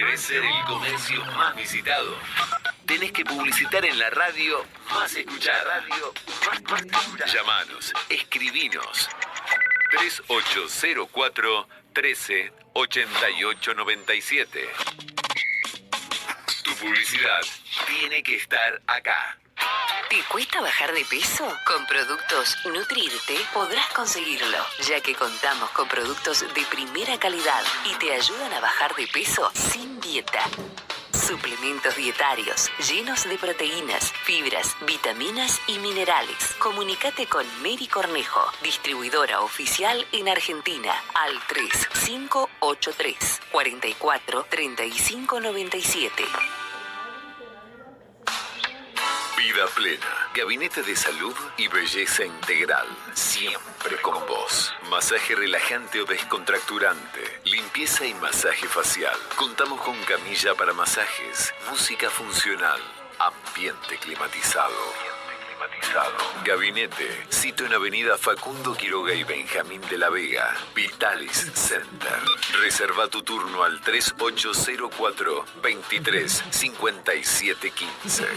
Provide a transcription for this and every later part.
¿Querés ser el comercio más visitado? Tenés que publicitar en la radio más escuchada. Llamanos, escribinos. 3804 13 88 97. Tu publicidad tiene que estar acá. ¿Te cuesta bajar de peso? Con productos Nutrirte podrás conseguirlo, ya que contamos con productos de primera calidad y te ayudan a bajar de peso sin dieta. Suplementos dietarios llenos de proteínas, fibras, vitaminas y minerales. Comunícate con Mary Cornejo, distribuidora oficial en Argentina, al 3583 44 35 97. Vida Plena, gabinete de salud y belleza integral, siempre con vos. Masaje relajante o descontracturante, limpieza y masaje facial. Contamos con camilla para masajes, música funcional, ambiente climatizado. Gabinete, sito en Avenida Facundo Quiroga y Benjamín de la Vega, Vitalis Center. Reserva tu turno al 3804 23 57 15.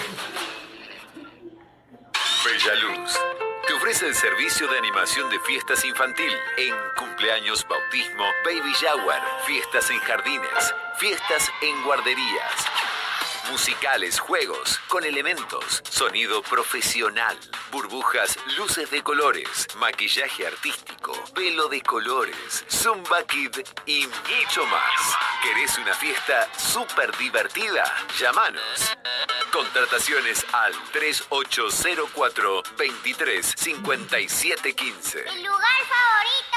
Bellaluz te ofrece el servicio de animación de fiestas infantil en cumpleaños, bautismo, baby shower, fiestas en jardines, fiestas en guarderías, musicales, juegos con elementos, sonido profesional, burbujas, luces de colores, maquillaje artístico, pelo de colores, Zumba Kid y mucho más. ¿Querés una fiesta súper divertida? Llámanos. Contrataciones al 3804 23 57 15. Mi lugar favorito.